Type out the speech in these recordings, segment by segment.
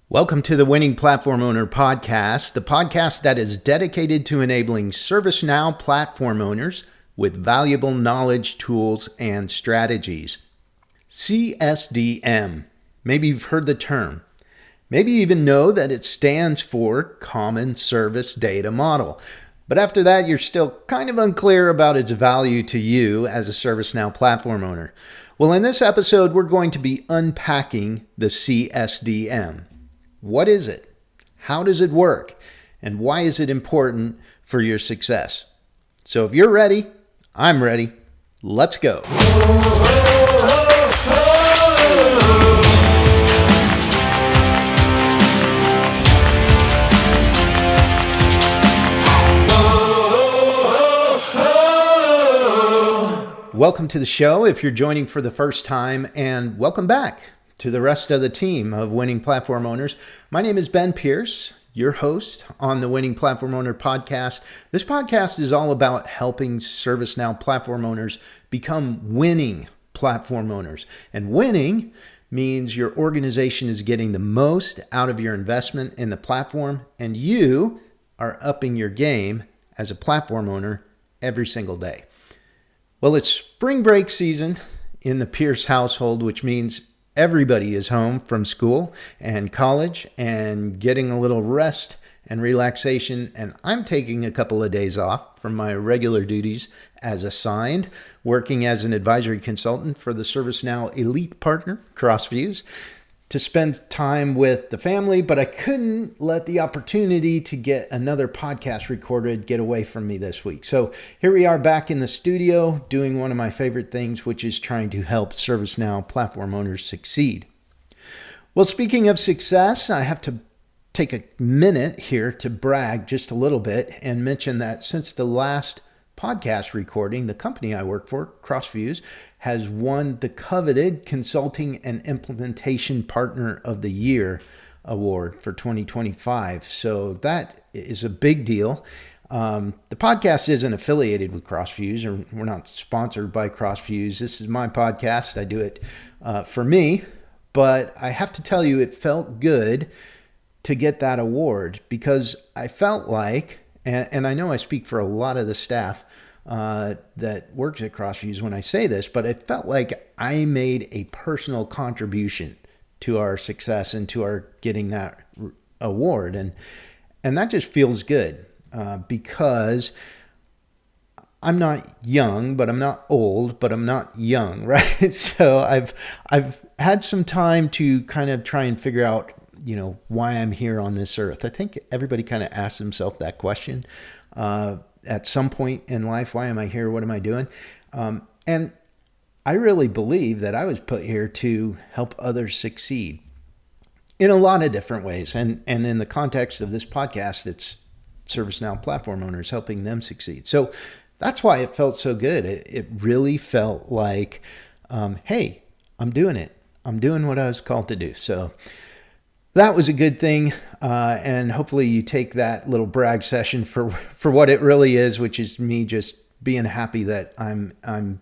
Welcome to the Winning Platform Owner Podcast, the podcast that is dedicated to enabling ServiceNow platform owners with valuable knowledge, tools, and strategies. CSDM. Maybe you've heard the term. Maybe you even know that it stands for Common Service Data Model. But after that, you're still kind of unclear about its value to you as a ServiceNow platform owner. Well, in this episode, we're going to be unpacking the CSDM. What is it? How does it work? And why is it important for your success? So if you're ready, I'm ready. Let's go. Welcome to the show if you're joining for the first time, and welcome back to the rest of the team of Winning Platform Owners. My name is Ben Pierce, your host on the Winning Platform Owner Podcast. This podcast is all about helping ServiceNow platform owners become winning platform owners. And winning means your organization is getting the most out of your investment in the platform, and you are upping your game as a platform owner every single day. Well, it's spring break season in the Pierce household, which means everybody is home from school and college and getting a little rest and relaxation. And I'm taking a couple of days off from my regular duties as assigned, working as an advisory consultant for the ServiceNow elite partner, Crossviews, to spend time with the family. But I couldn't let the opportunity to get another podcast recorded get away from me this week. So here we are back in the studio doing one of my favorite things, which is trying to help ServiceNow platform owners succeed. Well, speaking of success, I have to take a minute here to brag just a little bit and mention that since the last podcast recording, the company I work for, Crossviews, has won the coveted Consulting and Implementation Partner of the Year award for 2025. So that is a big deal. The podcast isn't affiliated with Crossviews, or we're not sponsored by Crossviews. This is my podcast. I do it for me. But I have to tell you, it felt good to get that award because I felt like, and I know I speak for a lot of the staff that works at Crossviews when I say this, but it felt like I made a personal contribution to our success and to our getting that award. And that just feels good because I'm not young, but I'm not old, but I'm not young, right? So I've had some time to kind of try and figure out, why I'm here on this earth. I think everybody kind of asks themselves that question at some point in life. Why am I here? What am I doing? And I really believe that I was put here to help others succeed in a lot of different ways. And in the context of this podcast, it's ServiceNow platform owners helping them succeed. So that's why it felt so good. It really felt like, hey, I'm doing it. I'm doing what I was called to do. So that was a good thing, and hopefully you take that little brag session for what it really is, which is me just being happy that I'm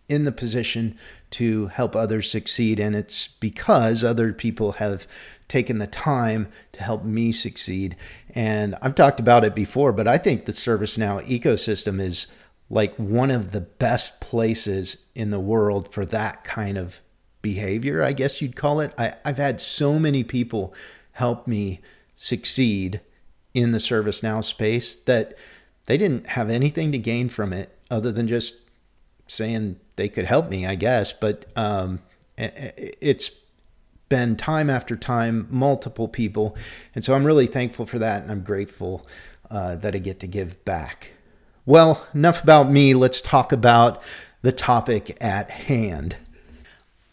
in the position to help others succeed, and it's because other people have taken the time to help me succeed. And I've talked about it before, but I think the ServiceNow ecosystem is like one of the best places in the world for that kind of behavior, I guess you'd call it. I've had so many people help me succeed in the ServiceNow space that they didn't have anything to gain from it other than just saying they could help me, I guess. But it's been time after time, multiple people. And so I'm really thankful for that. And I'm grateful that I get to give back. Well, enough about me. Let's talk about the topic at hand.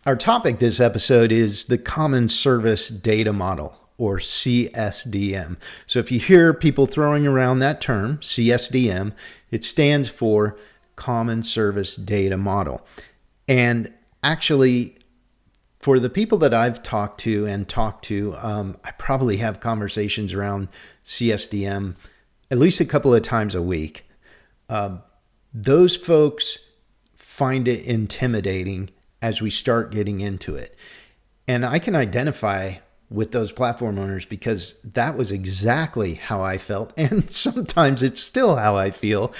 Our topic this episode is the Common Service Data Model, or CSDM. So if you hear people throwing around that term, CSDM, it stands for Common Service Data Model. And actually, for the people that I've talked to, I probably have conversations around CSDM at least a couple of times a week. Those folks find it intimidating as we start getting into it. And I can identify with those platform owners, because that was exactly how I felt. And sometimes it's still how I feel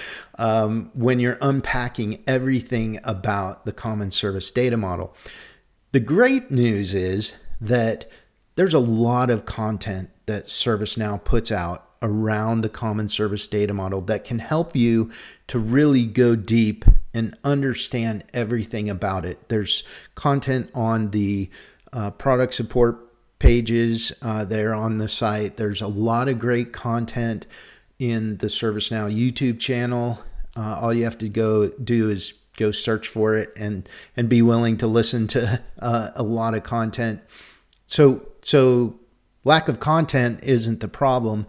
when you're unpacking everything about the common service data model. The great news is that there's a lot of content that ServiceNow puts out around the common service data model that can help you to really go deep and understand everything about it. There's content on the product support pages there on the site. There's a lot of great content in the ServiceNow YouTube channel. All you have to go do is go search for it and be willing to listen to a lot of content. So lack of content isn't the problem.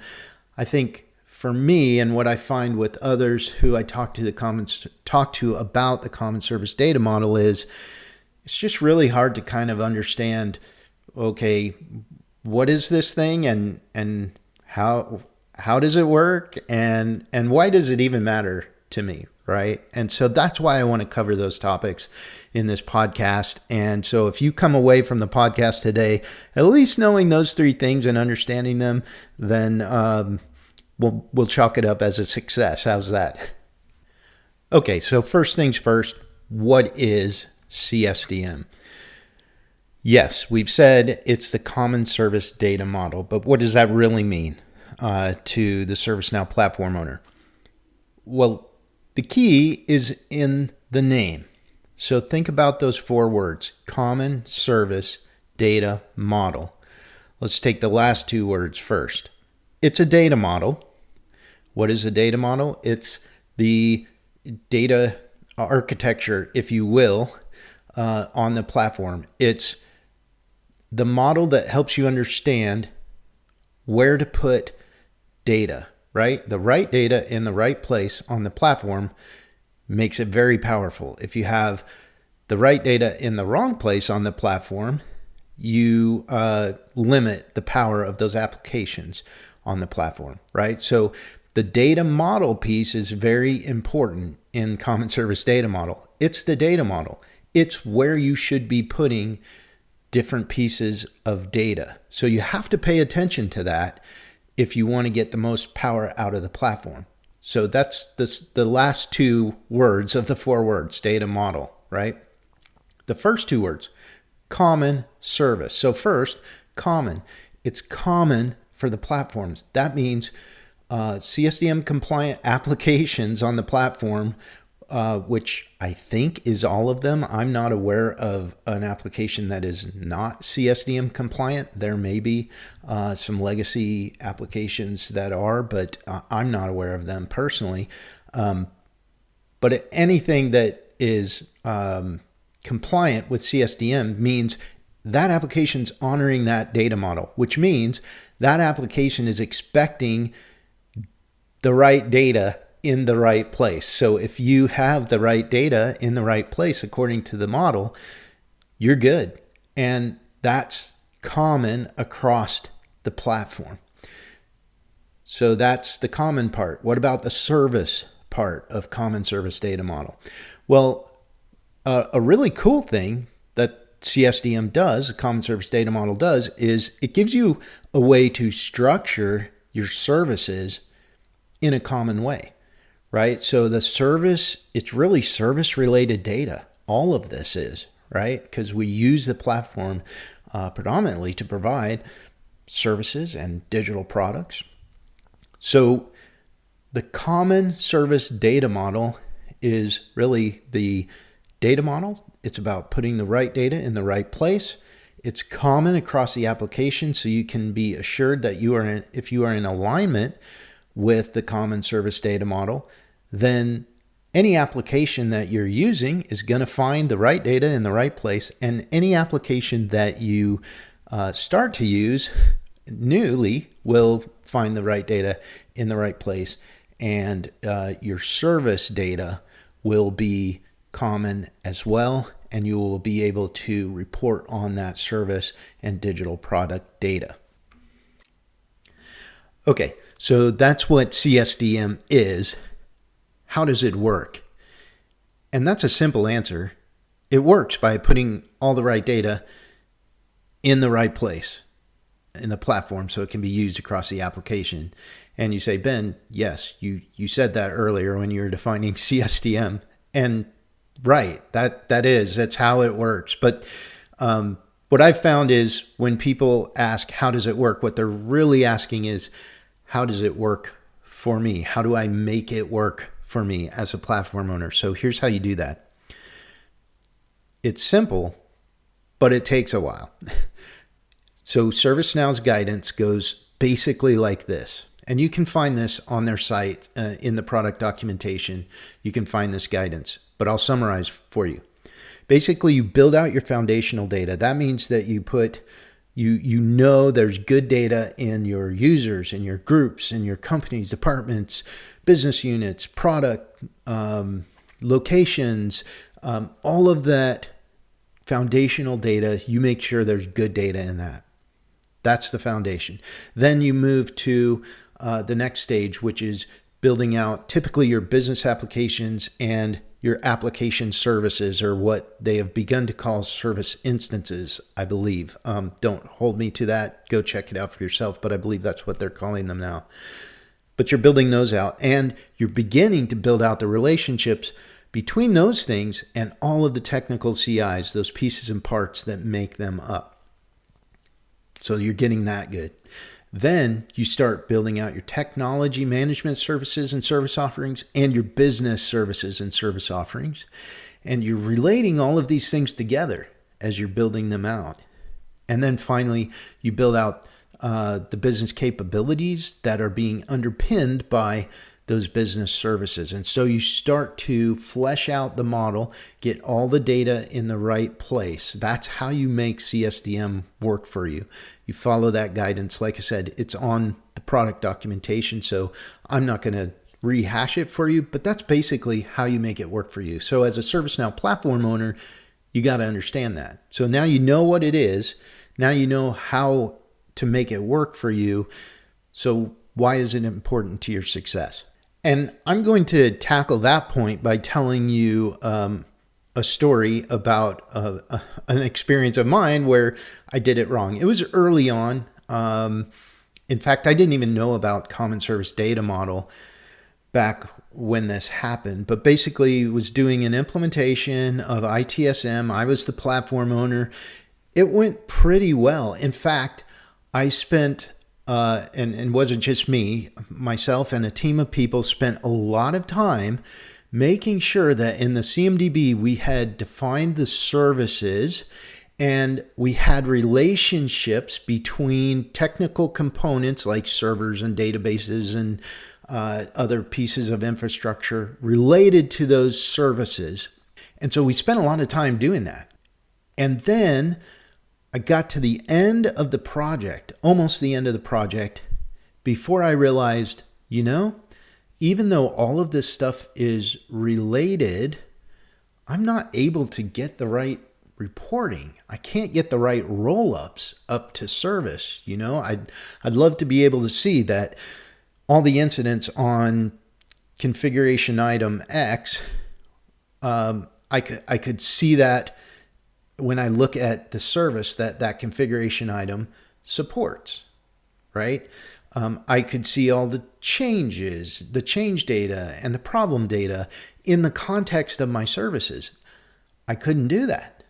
I think for me, and what I find with others who I talk to about the common service data model, is it's just really hard to kind of understand, okay, what is this thing, and how does it work, and why does it even matter to me, right? And so that's why I want to cover those topics in this podcast. And so if you come away from the podcast today at least knowing those three things and understanding them, then we'll chalk it up as a success. How's that? Okay, so first things first, what is CSDM? Yes, we've said it's the common service data model, but what does that really mean to the ServiceNow platform owner? Well, the key is in the name. So think about those four words: common service data model. Let's take the last two words first. It's a data model. What is a data model? It's the data architecture, if you will, on the platform. It's the model that helps you understand where to put data, right? The right data in the right place on the platform makes it very powerful. If you have the right data in the wrong place on the platform, you limit the power of those applications on the platform, right? So the data model piece is very important in common service data model. It's the data model. It's where you should be putting different pieces of data. So you have to pay attention to that if you want to get the most power out of the platform. So that's the last two words of the four words, data model, right? The first two words, common service. So first, common. It's common for the platforms. That means CSDM compliant applications on the platform, which I think is all of them. I'm not aware of an application that is not CSDM compliant. There may be some legacy applications that are, but I'm not aware of them personally. But anything that is compliant with CSDM means that application's honoring that data model, which means that application is expecting the right data in the right place. So if you have the right data in the right place according to the model, you're good. And that's common across the platform. So that's the common part. What about the service part of common service data model? Well, a really cool thing that CSDM does, a common service data model does, is it gives you a way to structure your services in a common way, right? So the service, it's really service related data. All of this is, right? Because we use the platform predominantly to provide services and digital products. So the common service data model is really the data model. It's about putting the right data in the right place. It's common across the application, so you can be assured that if you are in alignment with the common service data model, then any application that you're using is going to find the right data in the right place. And any application that you start to use newly will find the right data in the right place. And your service data will be common as well. And you will be able to report on that service and digital product data. Okay, so that's what CSDM is. How does it work? And that's a simple answer. It works by putting all the right data in the right place. in the platform so it can be used across the application. And you say, Ben, yes, you said that earlier when you were defining CSDM. And right, that's how it works. But what I've found is when people ask, how does it work? What they're really asking is, how does it work for me? How do I make it work for me as a platform owner? So here's how you do that. It's simple, but it takes a while. So ServiceNow's guidance goes basically like this. And you can find this on their site in the product documentation. You can find this guidance, but I'll summarize for you. Basically, you build out your foundational data. That means that you know there's good data in your users, in your groups, in your companies, departments, business units, product, locations, all of that foundational data. You make sure there's good data in that. That's the foundation. Then you move to the next stage, which is building out typically your business applications and your application services, or what they have begun to call service instances, I believe. Don't hold me to that. Go check it out for yourself, but I believe that's what they're calling them now. But you're building those out, and you're beginning to build out the relationships between those things and all of the technical CIs, those pieces and parts that make them up. So you're getting that good. Then you start building out your technology management services and service offerings and your business services and service offerings. And you're relating all of these things together as you're building them out. And then finally, you build out the business capabilities that are being underpinned by those business services. And so you start to flesh out the model, get all the data in the right place. That's how you make CSDM work for you. You follow that guidance. Like I said, it's on the product documentation, so I'm not going to rehash it for you, but that's basically how you make it work for you. So as a ServiceNow platform owner, you got to understand that. So now you know what it is. Now you know how to make it work for you. So why is it important to your success? And I'm going to tackle that point by telling you a story about an experience of mine where I did it wrong. It was early on. In fact, I didn't even know about Common Service Data Model back when this happened, but basically was doing an implementation of ITSM. I was the platform owner. It went pretty well. In fact, I spent and wasn't just me, myself and a team of people spent a lot of time making sure that in the CMDB we had defined the services and we had relationships between technical components like servers and databases and other pieces of infrastructure related to those services. And so we spent a lot of time doing that. And then I got to the end of the project, almost the end of the project, before I realized, even though all of this stuff is related, I'm not able to get the right reporting. I can't get the right roll-ups up to service. I'd love to be able to see that all the incidents on configuration item X, I could see that when I look at the service that configuration item supports, right? I could see all the changes, the change data and the problem data in the context of my services. I couldn't do that.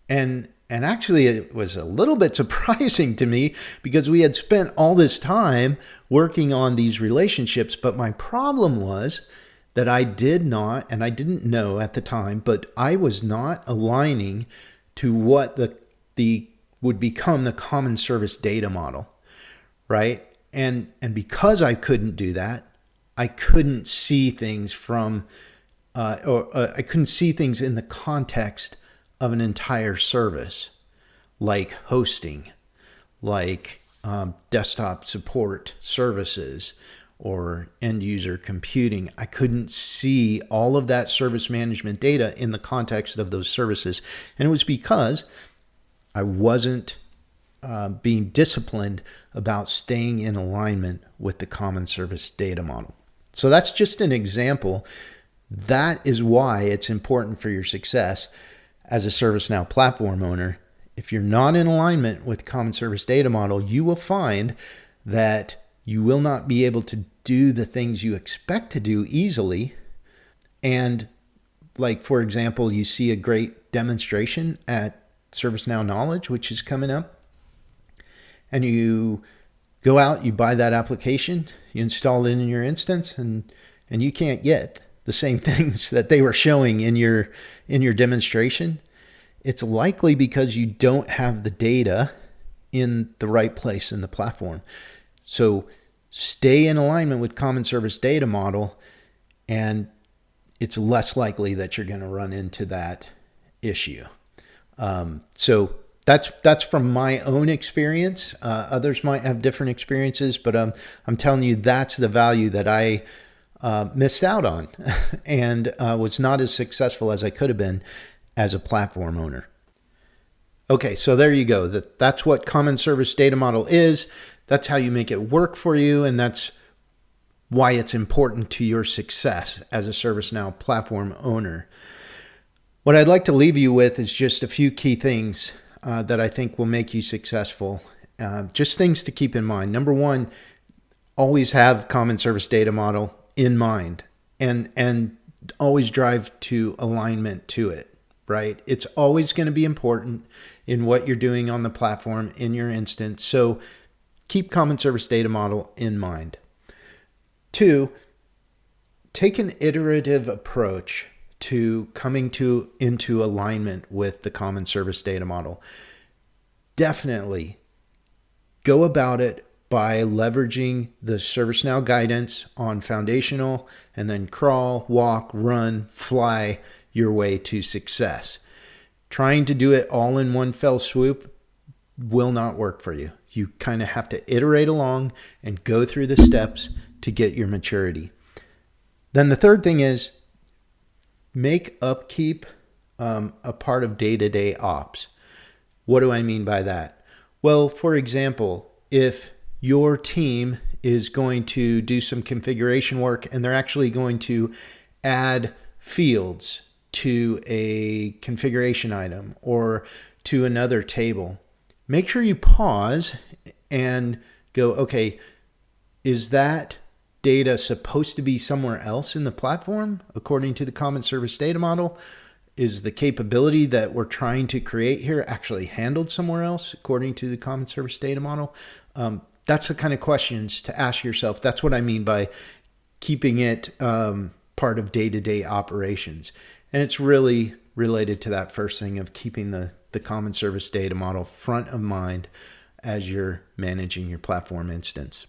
And actually it was a little bit surprising to me because we had spent all this time working on these relationships, but my problem was that I did not, and I didn't know at the time, but I was not aligning to what the would become the common service data model, right? And because I couldn't do that, I couldn't see things I couldn't see things in the context of an entire service, like hosting, like desktop support services, or end user computing. I couldn't see all of that service management data in the context of those services. And it was because I wasn't being disciplined about staying in alignment with the common service data model. So that's just an example. That is why it's important for your success as a ServiceNow platform owner if you're not in alignment with Common Service Data Model, you will find that you will not be able to do the things you expect to do easily. And like, for example, you see a great demonstration at ServiceNow Knowledge, which is coming up, and you go out, you buy that application, you install it in your instance, and you can't get the same things that they were showing in your demonstration. It's likely because you don't have the data in the right place in the platform. So stay in alignment with Common Service Data Model, and it's less likely that you're going to run into that issue. So that's from my own experience. Others might have different experiences, but I'm telling you, that's the value that I missed out on and was not as successful as I could have been as a platform owner. Okay, so there you go. That's what Common Service Data Model is. That's how you make it work for you, and that's why it's important to your success as a ServiceNow platform owner. What I'd like to leave you with is just a few key things that I think will make you successful. Just things to keep in mind. Number one, always have Common Service Data Model in mind, and always drive to alignment to it. Right? It's always going to be important in what you're doing on the platform in your instance. So keep Common Service Data Model in mind. 2, take an iterative approach to coming into alignment with the Common Service Data Model. Definitely go about it by leveraging the ServiceNow guidance on foundational, and then crawl, walk, run, fly your way to success. Trying to do it all in one fell swoop will not work for you. You kind of have to iterate along and go through the steps to get your maturity. Then the third thing is make upkeep a part of day-to-day ops. What do I mean by that? Well, for example, if your team is going to do some configuration work and they're actually going to add fields to a configuration item or to another table, make sure you pause and go, okay, is that data supposed to be somewhere else in the platform according to the Common Service Data Model? Is the capability that we're trying to create here actually handled somewhere else according to the Common Service Data Model? That's the kind of questions to ask yourself. That's what I mean by keeping it part of day-to-day operations. And it's really related to that first thing of keeping the Common Service Data Model front of mind as you're managing your platform instance.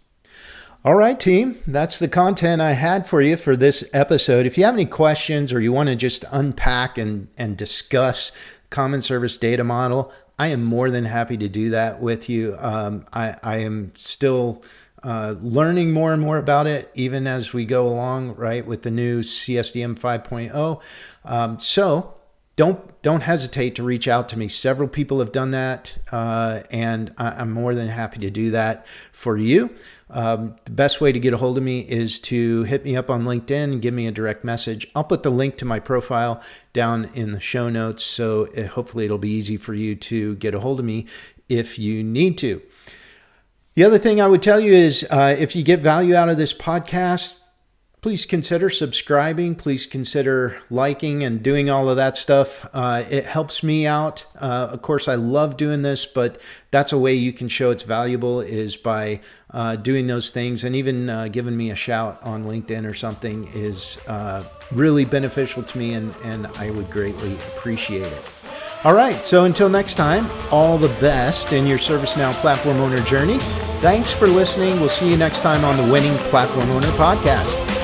All right, team, that's the content I had for you for this episode. If you have any questions or you want to just unpack and discuss Common Service Data Model, I am more than happy to do that with you. I am still learning more and more about it, even as we go along, right, with the new CSDM 5.0. So don't hesitate to reach out to me. Several people have done that, and I'm more than happy to do that for you. The best way to get a hold of me is to hit me up on LinkedIn and give me a direct message. I'll put the link to my profile down in the show notes, so hopefully it'll be easy for you to get a hold of me if you need to. The other thing I would tell you is if you get value out of this podcast, please consider subscribing. Please consider liking and doing all of that stuff. It helps me out. Of course, I love doing this, but that's a way you can show it's valuable is by doing those things. And even giving me a shout on LinkedIn or something is really beneficial to me, and I would greatly appreciate it. All right, so until next time, all the best in your ServiceNow platform owner journey. Thanks for listening. We'll see you next time on the Winning Platform Owner Podcast.